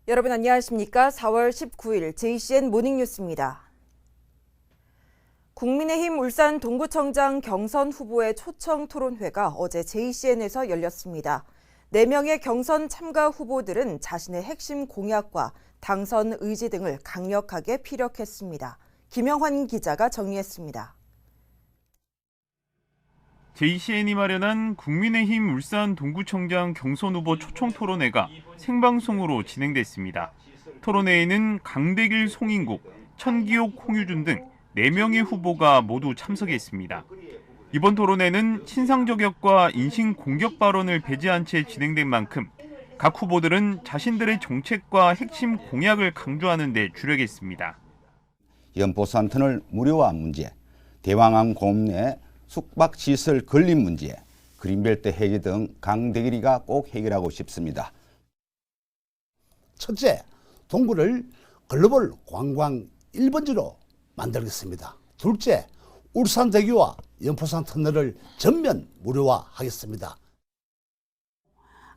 여러분 안녕하십니까? 4월 19일 JCN 모닝뉴스입니다. 국민의힘 울산 동구청장 경선 후보의 초청 토론회가 어제 JCN에서 열렸습니다. 4명의 경선 참가 후보들은 자신의 핵심 공약과 당선 의지 등을 강력하게 피력했습니다. 김영환 기자가 정리했습니다. JCN이 마련한 국민의힘 울산 동구청장 경선 후보 초청 토론회가 생방송으로 진행됐습니다. 토론회에는 강대길, 송인국, 천기옥, 홍유준 등 4명의 후보가 모두 참석했습니다. 이번 토론회는 신상 저격과 인신 공격 발언을 배제한 채 진행된 만큼 각 후보들은 자신들의 정책과 핵심 공약을 강조하는 데 주력했습니다. 연포산 터널 무료화 문제, 대왕암 고업 내 숙박시설 건립 문제, 그린벨트 해제 등 강대길이가 꼭 해결하고 싶습니다. 첫째, 동구를 글로벌 관광 1번지로 만들겠습니다. 둘째, 울산대교와 연포산 터널을 전면 무료화하겠습니다.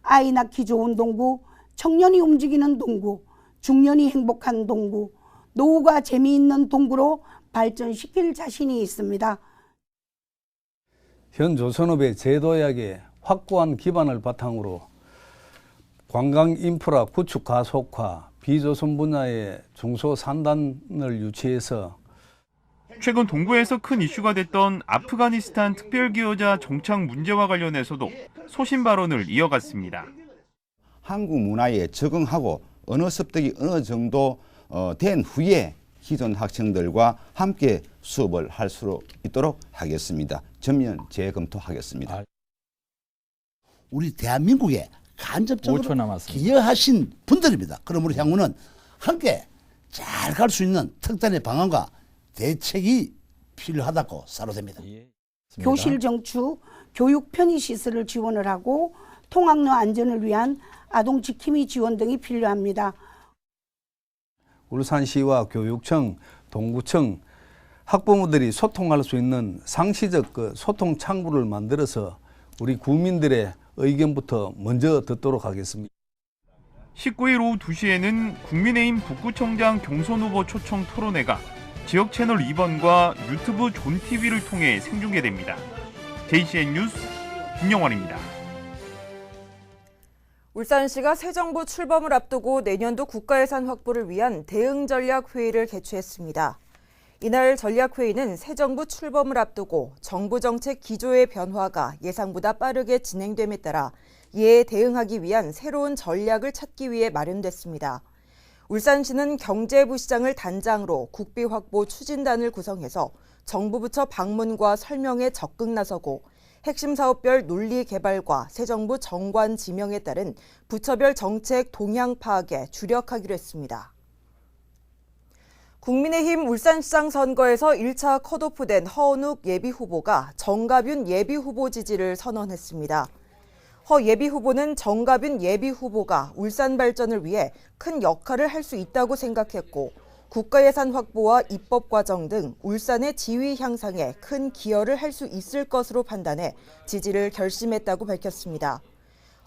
아이 낳기 좋은 동구, 청년이 움직이는 동구, 중년이 행복한 동구, 노후가 재미있는 동구로 발전시킬 자신이 있습니다. 현 조선업의 제도약의 확고한 기반을 바탕으로 관광 인프라 구축 가속화, 비조선 분야의 중소산단을 유치해서 최근 동구에서 큰 이슈가 됐던 아프가니스탄 특별기여자 정착 문제와 관련해서도 소신 발언을 이어갔습니다. 한국 문화에 적응하고 언어 습득이 어느 정도 된 후에 기존 학생들과 함께 수업을 할 수 있도록 하겠습니다. 전면 재검토하겠습니다. 우리 대한민국에 간접적으로 기여하신 분들입니다. 그러므로 향후는 함께 잘 갈 수 있는 특단의 방안과 대책이 필요하다고 사료됩니다. 교실 정축, 교육 편의시설을 지원을 하고 통학로 안전을 위한 아동 지킴이 지원 등이 필요합니다. 울산시와 교육청, 동구청, 학부모들이 소통할 수 있는 상시적 소통 창구를 만들어서 우리 국민들의 의견부터 먼저 듣도록 하겠습니다. 19일 오후 2시에는 국민의힘 북구청장 경선 후보 초청 토론회가 지역 채널 2번과 유튜브 존TV를 통해 생중계됩니다. JCN 뉴스 김영환입니다. 울산시가 새 정부 출범을 앞두고 내년도 국가예산 확보를 위한 대응 전략 회의를 개최했습니다. 이날 전략회의는 새 정부 출범을 앞두고 정부 정책 기조의 변화가 예상보다 빠르게 진행됨에 따라 이에 대응하기 위한 새로운 전략을 찾기 위해 마련됐습니다. 울산시는 경제부시장을 단장으로 국비 확보 추진단을 구성해서 정부 부처 방문과 설명에 적극 나서고 핵심 사업별 논리 개발과 새 정부 정관 지명에 따른 부처별 정책 동향 파악에 주력하기로 했습니다. 국민의힘 울산시장 선거에서 1차 컷오프된 허은욱 예비후보가 정가윤 예비후보 지지를 선언했습니다. 허 예비후보는 정가윤 예비후보가 울산 발전을 위해 큰 역할을 할 수 있다고 생각했고 국가예산 확보와 입법 과정 등 울산의 지위 향상에 큰 기여를 할 수 있을 것으로 판단해 지지를 결심했다고 밝혔습니다.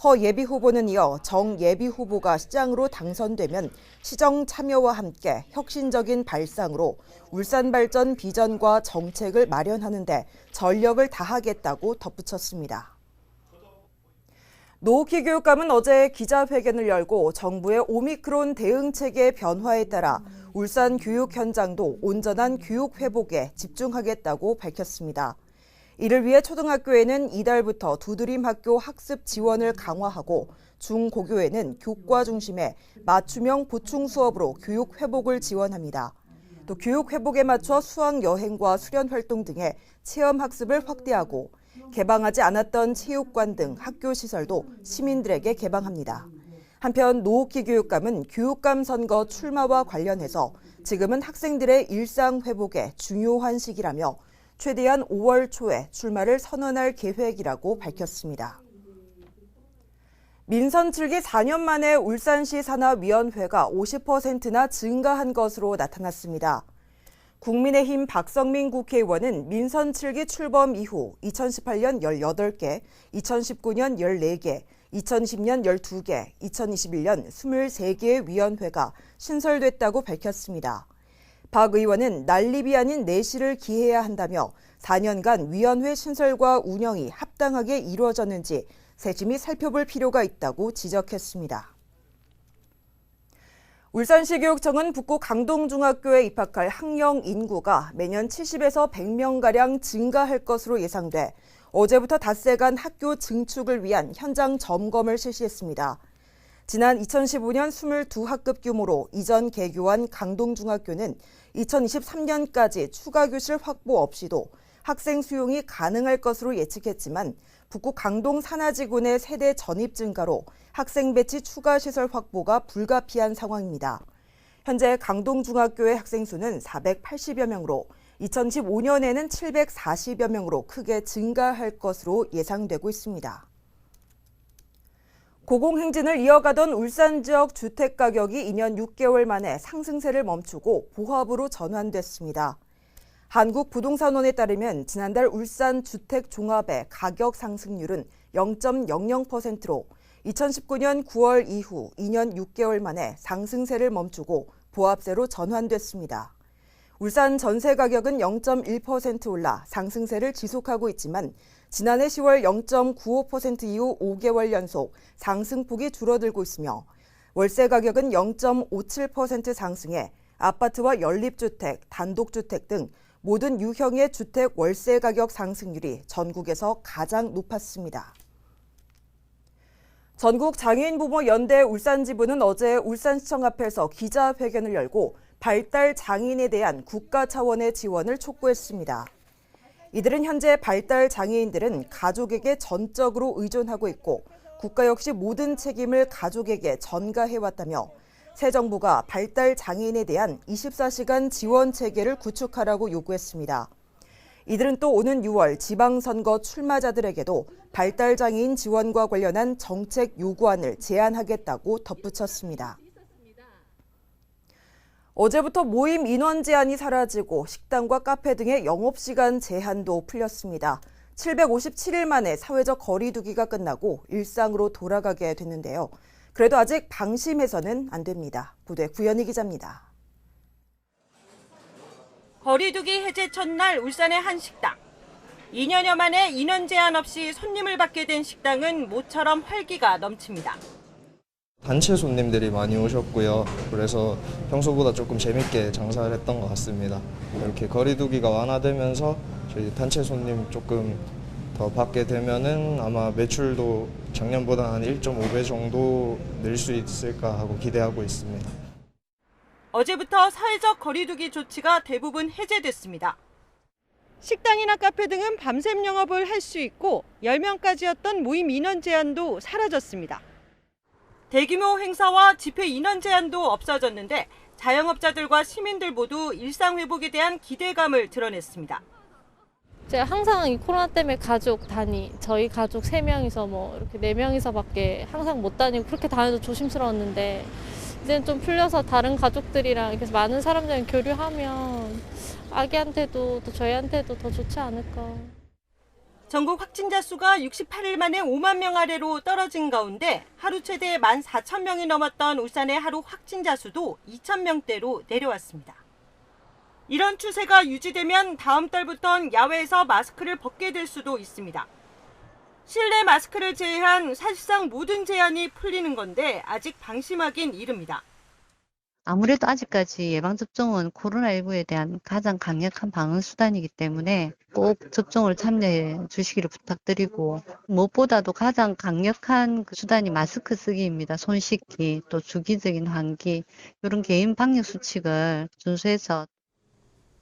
허 예비후보는 이어 정 예비후보가 시장으로 당선되면 시정 참여와 함께 혁신적인 발상으로 울산 발전 비전과 정책을 마련하는 데 전력을 다하겠다고 덧붙였습니다. 노옥희 교육감은 어제 기자회견을 열고 정부의 오미크론 대응 체계 변화에 따라 울산 교육 현장도 온전한 교육 회복에 집중하겠다고 밝혔습니다. 이를 위해 초등학교에는 이달부터 두드림 학교 학습 지원을 강화하고 중고교에는 교과 중심의 맞춤형 보충 수업으로 교육 회복을 지원합니다. 또 교육 회복에 맞춰 수학 여행과 수련 활동 등의 체험 학습을 확대하고 개방하지 않았던 체육관 등 학교 시설도 시민들에게 개방합니다. 한편 노옥희 교육감은 교육감 선거 출마와 관련해서 지금은 학생들의 일상 회복에 중요한 시기라며 최대한 5월 초에 출마를 선언할 계획이라고 밝혔습니다. 민선 7기 4년 만에 울산시 산하위원회가 50%나 증가한 것으로 나타났습니다. 국민의힘 박성민 국회의원은 민선 7기 출범 이후 2018년 18개, 2019년 14개, 2020년 12개, 2021년 23개의 위원회가 신설됐다고 밝혔습니다. 박 의원은 난립이 아닌 내실을 기해야 한다며 4년간 위원회 신설과 운영이 합당하게 이루어졌는지 세심히 살펴볼 필요가 있다고 지적했습니다. 울산시 교육청은 북구 강동중학교에 입학할 학령 인구가 매년 70에서 100명가량 증가할 것으로 예상돼 어제부터 닷새간 학교 증축을 위한 현장 점검을 실시했습니다. 지난 2015년 22학급 규모로 이전 개교한 강동중학교는 2023년까지 추가 교실 확보 없이도 학생 수용이 가능할 것으로 예측했지만 북구 강동 산하지군의 세대 전입 증가로 학생 배치 추가 시설 확보가 불가피한 상황입니다. 현재 강동중학교의 학생 수는 480여 명으로 2015년에는 740여 명으로 크게 증가할 것으로 예상되고 있습니다. 고공행진을 이어가던 울산 지역 주택 가격이 2년 6개월 만에 상승세를 멈추고 보합으로 전환됐습니다. 한국부동산원에 따르면 지난달 울산 주택 종합의 가격 상승률은 0.00%로 2019년 9월 이후 2년 6개월 만에 상승세를 멈추고 보합세로 전환됐습니다. 울산 전세 가격은 0.1% 올라 상승세를 지속하고 있지만 지난해 10월 0.95% 이후 5개월 연속 상승폭이 줄어들고 있으며 월세 가격은 0.57% 상승해 아파트와 연립주택, 단독주택 등 모든 유형의 주택 월세 가격 상승률이 전국에서 가장 높았습니다. 전국장애인부모연대 울산지부는 어제 울산시청 앞에서 기자회견을 열고 발달 장애인에 대한 국가 차원의 지원을 촉구했습니다. 이들은 현재 발달 장애인들은 가족에게 전적으로 의존하고 있고 국가 역시 모든 책임을 가족에게 전가해왔다며 새 정부가 발달 장애인에 대한 24시간 지원 체계를 구축하라고 요구했습니다. 이들은 또 오는 6월 지방선거 출마자들에게도 발달 장애인 지원과 관련한 정책 요구안을 제안하겠다고 덧붙였습니다. 어제부터 모임 인원 제한이 사라지고 식당과 카페 등의 영업시간 제한도 풀렸습니다. 757일 만에 사회적 거리 두기가 끝나고 일상으로 돌아가게 됐는데요. 그래도 아직 방심해서는 안 됩니다. 부대 구현희 기자입니다. 거리두기 해제 첫날 울산의 한 식당. 2년여 만에 인원 제한 없이 손님을 받게 된 식당은 모처럼 활기가 넘칩니다. 단체 손님들이 많이 오셨고요. 그래서 평소보다 조금 재밌게 장사를 했던 것 같습니다. 이렇게 거리두기가 완화되면서 저희 단체 손님 조금 더 받게 되면은 아마 매출도 작년보다 한 1.5배 정도 늘 수 있을까 하고 기대하고 있습니다. 어제부터 사회적 거리두기 조치가 대부분 해제됐습니다. 식당이나 카페 등은 밤샘 영업을 할 수 있고 10명까지였던 모임 인원 제한도 사라졌습니다. 대규모 행사와 집회 인원 제한도 없어졌는데 자영업자들과 시민들 모두 일상 회복에 대한 기대감을 드러냈습니다. 제가 항상 이 코로나 때문에 가족 단위, 저희 가족 3명이서 이렇게 4명이서밖에 항상 못 다니고 그렇게 다녀도 조심스러웠는데 이제는 좀 풀려서 다른 가족들이랑 이렇게 많은 사람들이랑 교류하면 아기한테도 또 저희한테도 더 좋지 않을까. 전국 확진자 수가 68일 만에 5만 명 아래로 떨어진 가운데 하루 최대 14,000명이 넘었던 울산의 하루 확진자 수도 2,000명대로 내려왔습니다. 이런 추세가 유지되면 다음 달부터는 야외에서 마스크를 벗게 될 수도 있습니다. 실내 마스크를 제외한 사실상 모든 제한이 풀리는 건데 아직 방심하긴 이릅니다. 아무래도 아직까지 예방접종은 코로나19에 대한 가장 강력한 방어수단이기 때문에 꼭 접종을 참여해 주시기를 부탁드리고 무엇보다도 가장 강력한 수단이 마스크 쓰기입니다. 손 씻기, 또 주기적인 환기, 이런 개인 방역 수칙을 준수해서.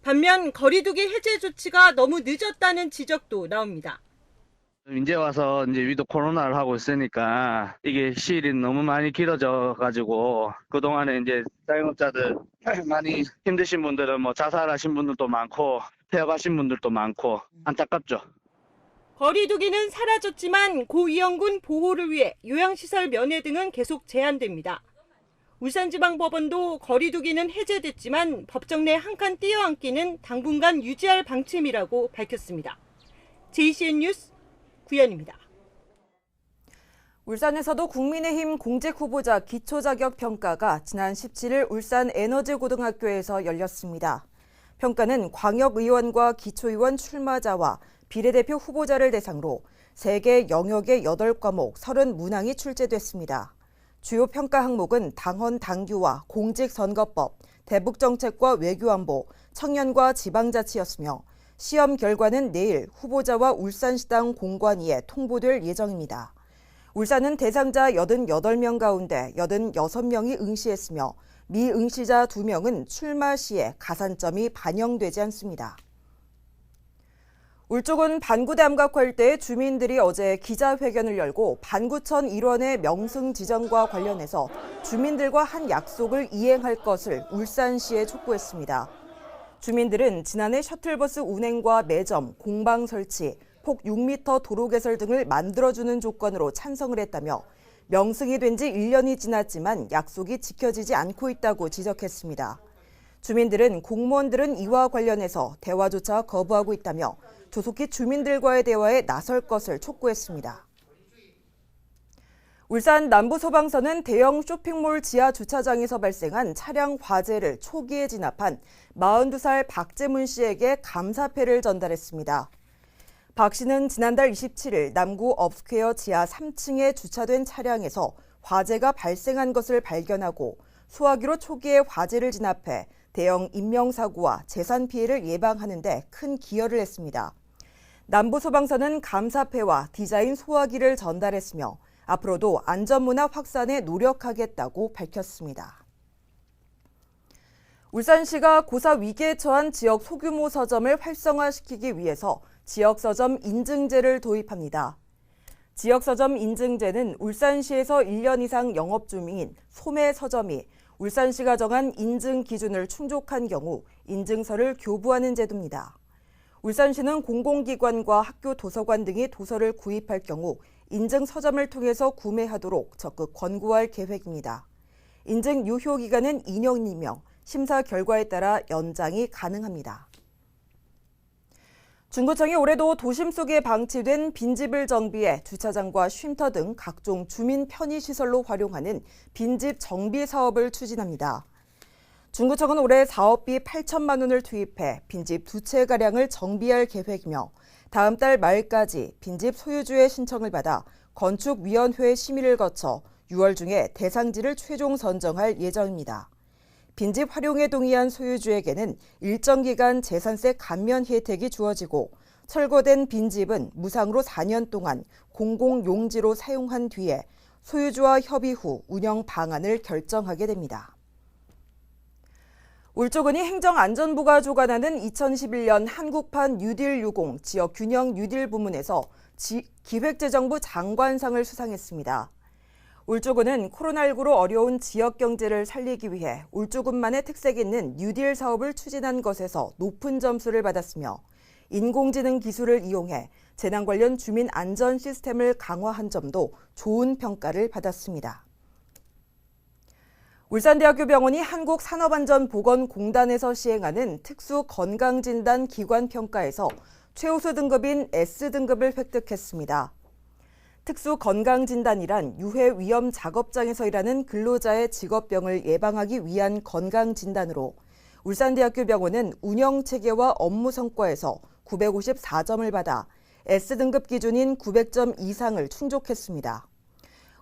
반면 거리두기 해제 조치가 너무 늦었다는 지적도 나옵니다. 이제 와서 위드 코로나를 하고 있으니까 이게 시일이 너무 많이 길어져 가지고 그동안에 자영업자들 많이 힘드신 분들은 자살하신 분들도 많고 폐업하신 분들도 많고 안타깝죠. 거리두기는 사라졌지만 고위험군 보호를 위해 요양시설 면회 등은 계속 제한됩니다. 울산지방법원도 거리두기는 해제됐지만 법정 내 한 칸 띄어앉기는 당분간 유지할 방침이라고 밝혔습니다. JCN 뉴스 구현입니다. 울산에서도 국민의힘 공직 후보자 기초자격평가가 지난 17일 울산 에너지고등학교에서 열렸습니다. 평가는 광역의원과 기초의원 출마자와 비례대표 후보자를 대상으로 3개 영역의 8과목 30문항이 출제됐습니다. 주요 평가 항목은 당헌 당규와 공직선거법, 대북정책과 외교안보, 청년과 지방자치였으며 시험 결과는 내일 후보자와 울산시당 공관위에 통보될 예정입니다. 울산은 대상자 88명 가운데 86명이 응시했으며 미응시자 2명은 출마 시에 가산점이 반영되지 않습니다. 울쪽은 반구댐 각활대의 주민들이 어제 기자회견을 열고 반구천 일원의 명승 지정과 관련해서 주민들과 한 약속을 이행할 것을 울산시에 촉구했습니다. 주민들은 지난해 셔틀버스 운행과 매점, 공방 설치, 폭 6m 도로 개설 등을 만들어주는 조건으로 찬성을 했다며 명승이 된 지 1년이 지났지만 약속이 지켜지지 않고 있다고 지적했습니다. 주민들은 공무원들은 이와 관련해서 대화조차 거부하고 있다며 조속히 주민들과의 대화에 나설 것을 촉구했습니다. 울산 남부소방서는 대형 쇼핑몰 지하 주차장에서 발생한 차량 화재를 초기에 진압한 42살 박재문 씨에게 감사패를 전달했습니다. 박 씨는 지난달 27일 남구 업스퀘어 지하 3층에 주차된 차량에서 화재가 발생한 것을 발견하고 소화기로 초기에 화재를 진압해 대형 인명사고와 재산 피해를 예방하는 데 큰 기여를 했습니다. 남부소방서는 감사패와 디자인 소화기를 전달했으며 앞으로도 안전문화 확산에 노력하겠다고 밝혔습니다. 울산시가 고사 위기에 처한 지역 소규모 서점을 활성화시키기 위해서 지역서점 인증제를 도입합니다. 지역서점 인증제는 울산시에서 1년 이상 영업 중인 소매 서점이 울산시가 정한 인증 기준을 충족한 경우 인증서를 교부하는 제도입니다. 울산시는 공공기관과 학교 도서관 등이 도서를 구입할 경우 인증 서점을 통해서 구매하도록 적극 권고할 계획입니다. 인증 유효 기간은 2년이며 심사 결과에 따라 연장이 가능합니다. 중구청이 올해도 도심 속에 방치된 빈집을 정비해 주차장과 쉼터 등 각종 주민 편의시설로 활용하는 빈집 정비 사업을 추진합니다. 중구청은 올해 사업비 8천만 원을 투입해 빈집 2채가량을 정비할 계획이며 다음 달 말까지 빈집 소유주의 신청을 받아 건축위원회 심의를 거쳐 6월 중에 대상지를 최종 선정할 예정입니다. 빈집 활용에 동의한 소유주에게는 일정 기간 재산세 감면 혜택이 주어지고 철거된 빈집은 무상으로 4년 동안 공공용지로 사용한 뒤에 소유주와 협의 후 운영 방안을 결정하게 됩니다. 울주군이 행정안전부가 주관하는 2011년 한국판 뉴딜 유공 지역균형 뉴딜 부문에서 기획재정부 장관상을 수상했습니다. 울주군은 코로나19로 어려운 지역 경제를 살리기 위해 울주군만의 특색 있는 뉴딜 사업을 추진한 것에서 높은 점수를 받았으며 인공지능 기술을 이용해 재난 관련 주민 안전 시스템을 강화한 점도 좋은 평가를 받았습니다. 울산대학교 병원이 한국산업안전보건공단에서 시행하는 특수건강진단 기관평가에서 최우수 등급인 S등급을 획득했습니다. 특수건강진단이란 유해 위험 작업장에서 일하는 근로자의 직업병을 예방하기 위한 건강진단으로 울산대학교 병원은 운영체계와 업무 성과에서 954점을 받아 S등급 기준인 900점 이상을 충족했습니다.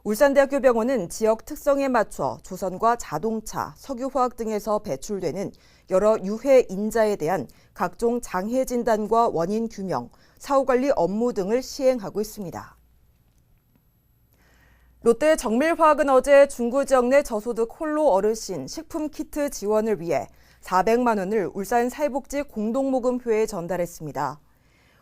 울산대학교 병원은 지역 특성에 맞춰 조선과 자동차, 석유화학 등에서 배출되는 여러 유해 인자에 대한 각종 장애 진단과 원인 규명, 사후관리 업무 등을 시행하고 있습니다. 롯데 정밀화학은 어제 중구 지역 내 저소득 홀로 어르신 식품 키트 지원을 위해 400만 원을 울산 사회복지 공동모금회에 전달했습니다.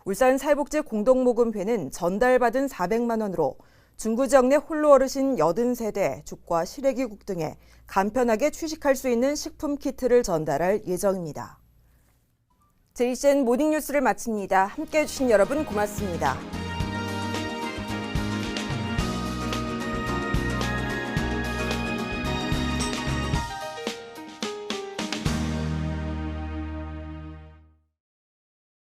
울산 사회복지 공동모금회는 전달받은 400만 원으로 중구 지역 내 홀로 어르신 80세대 죽과 시래기국 등에 간편하게 취식할 수 있는 식품 키트를 전달할 예정입니다. JCN 모닝뉴스를 마칩니다. 함께해 주신 여러분 고맙습니다.